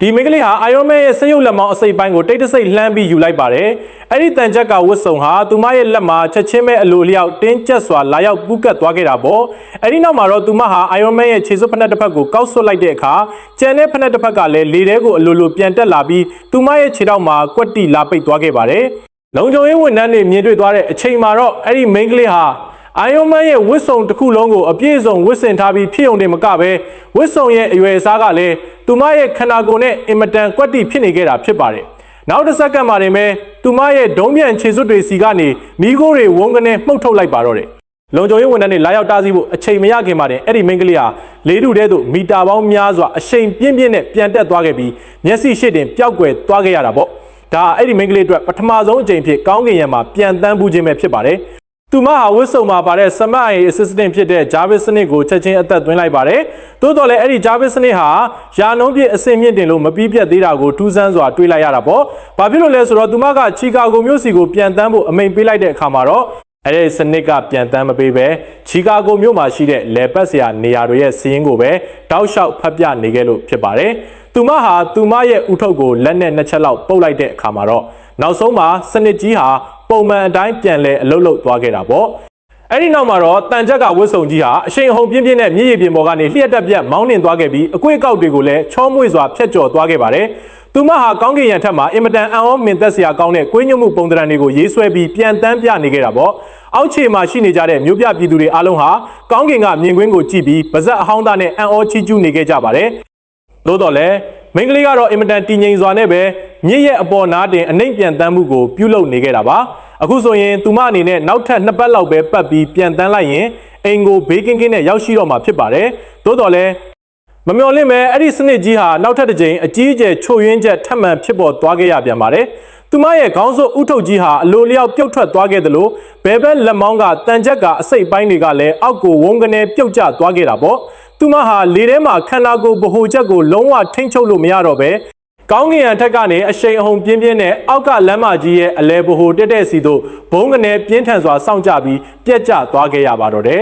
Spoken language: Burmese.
ဒီမိန်းကလေးဟာ Iron Man ရဲ့စရုပ်လက်မောင်းအစိပ်ပိုင်းကိုတိတ်တဆိတ်လှမ်းပြီးယူလိုက်ပါတယ်။အဲ့ဒီတန်ချက်ကဝတ်စုံဟာသူမရဲ့လက်မှာချက်ချင်းပဲအလိုလျောက်တင်းကျပ်စွာလာရောက်ပူးကတ်သွားခဲ့တာပေါ့။အဲ့ဒီနောက်မှာတော့သူမဟာ Iron Man ရဲ့ခြေစွပ်ဖက်နှက်တစ်ဖက်ကိုကောက်ဆွတ်လိုက်တဲ့အခါကျန်တဲ့ဖက်နှက်တစ်ဖက်ကလည်းလေထဲကိုအလိုလိုပြန်တက်လာပြီးသူမရဲ့ခြေထောက်မှာကွက်တိလာပိတ်သွားခဲ့ပါတယ်။လုံခြုံရေးဝန်ထမ်းတွေမြင်တွေ့သွားတဲ့အချိန်မှာတော့အဲ့ဒီမိန်းကလေးဟာIron Man ရဲ့ဝတ်စုံတစ်ခုလုံးကိုအပြည့်အစုံဝတ်ဆင်ထားပြီးဖြစ်ုံတင်မကပဲဝတ်စုံရဲ့အရွယ်အစားကလည်းသူမရဲ့ခန္ဓာကိုယ်နဲ့အင်မတန်ကွက်တိဖြစ်နေခဲ့တာဖြစ်ပါတယ်။နောက်တစ်စက္ကန့်မှတင်ပဲသူမရဲ့ဒုံးပြန်ခြေစွပ်တွေစီကနေမီးခိုးတွေဝုန်းကနေမှုတ်ထုတ်လိုက်ပါတော့တယ်။လုံခြုံရေးဝန်ထမ်းတွေလာရောက်တားဆီးဖို့အချိန်မရခင်မှာတင်အဲ့ဒီမိန်းကလေးဟာလေးထုထဲသို့မီတာပေါင်းများစွာအရှိန်ပြင်းပြင်းနဲ့ပြန်တက်သွားခဲ့ပြီးမျက်စိရှေ့တင်ပျောက်ကွယ်သွားခဲ့ရတာပေါ့။ဒါအဲ့ဒီမိန်းကလေးအတွက်ပထမဆုံးအကြိမ်ဖြစ်ကောင်းကင်ယံမှာပြန်တန်းပူးခြင်းပဲဖြစ်ပါတယ်။သူမဟာဝတ်စုံမှာပါတဲ့Smart AI Assistant ဖြစ်တဲ့ Jarvis စနစ်ကိုချက်ချင်းအသက်သွင်းလိုက်ပါတယ်။သို့တော်လည်းအဲ့ဒီ Jarvis စနစ်ဟာရာနှုန်းပြည့်အဆင့်မြင့်တင်လို့မပြီးပြတ်သေးတာကိုထူးဆန်းစွာတွေးလိုက်ရတာပေါ့။ဘာဖြစ်လို့လဲဆိုတော့သူမကချီကာဂိုမြို့စီကိုပြန်တန်းဖို့အမိန့်ပေးလိုက်တဲ့အခါမှာတော့အဲ့ဒီစနစ်ကပြန်တန်းမပေးပဲချီကာဂိုမြို့မှာရှိတဲ့လေပတ်စရာနေရာတွေရဲ့စီးရင်ကိုပဲတောက်လျှောက်ဖတ်ပြနေခဲ့လို့ဖြစ်ပါတယ်။သူမဟာသူမရဲ့ဥထုပ်ကိုလက်နဲ့နှစ်ချက်လောက်ပုတ်လိုက်တဲ့အခါမှာတော့နောက်ဆုံးမှာစနစ်ကြီးဟာပုံမှန်အတိုင်းပြန်လဲအလုတ်လုတ်သွားခဲ့တာပေါ့အဲ့ဒီနောက်မှာတော့တန်ချက်ကဝတ်စုံကြီးဟာအရှိန်အဟုန်ပြင်းပြင်းနဲ့မြေရီပြင်ပေါ်ကနေလျှက်တက်ပြက်မောင်းနှင်သွားခဲ့ပြီးအကွေ့အကောက်တွေကိုလည်းချောမွေ့စွာဖျက်ကျော်သွားခဲ့ပါတယ်သူမဟာကောင်းကင်ယံထက်မှာအင်မတန်အံ့ဩမင်သက်စရာကောင်းတဲ့ကွေးညွတ်မှုပုံသဏ္ဍာန်တွေကိုရေးဆွဲပြီးပြန်တန်းပြနေခဲ့တာပေါ့အောက်ခြေမှာရှိနေကြတဲ့မြို့ပြပြည်သူတွေအားလုံးဟာကောင်းကင်ကမြင်ကွင်းကိုကြည့်ပြီးပါဇက်အဟောင်းသားနဲ့အံ့ဩချီးကျူးနေခဲ့ကြပါတယ်သို့တော်လည်းမိန်းကလေးကတော့အင်မတန်တည်ငြိမ်စွာနဲ့ပဲမြစ်ရဲ့အပေါ်နားတင်အနှိမ့်ပြန်တန်းမှုကိုပြုလုပ်နေခဲ့တာပါအခုဆိုရင်သူမအနေနဲ့နောက်ထပ်2ပတ်လောက်ပဲပတ်ပြီးပြန်တန်းလိုက်ရင်အိမ်ကိုဘေးကင်းကင်းနဲ့ရောက်ရှိတော့မှာဖြစ်ပါတယ်သို့တော်လည်းမမျှော်လင့်ပဲအဲ့ဒီစနစ်ကြီးဟာနောက်ထပ်တစ်ကြိမ်အကြီးအကျယ်ချို့ယွင်းချက်ထပ်မံဖြစ်ပေါ်သွားခဲ့ရပြန်ပါတယ်သူမရဲ့ခေါင်းစွပ်ဥထုပ်ကြီးဟာအလိုလျောက်ပြုတ်ထွက်သွားခဲ့သလိုဘဲဘက်လက်မောင်းကတန်ချက်ကအစိပ်ပိုင်းတွေကလည်းအောက်ကိုဝုန်းကနေပြုတ်ကျသွားခဲ့တာပေါ့သူမဟာလေထဲမှာခန္ဓာကိုယ်ဗဟိုချက်ကိုလုံးဝထိန်းချုပ်လို့မရတော့ပဲကောင်းကင်ယံထက်ကနေအရှိန်အဟုန်ပြင်းပြင်းနဲ့အောက်ကလမ်းမကြီးရဲ့အလဲဗဟိုတက်တဲ့စီတို့ဘုံကနေပြင်းထန်စွာစောင့်ကြပြီးပြက်ကျသွားခဲ့ရပါတော့တယ်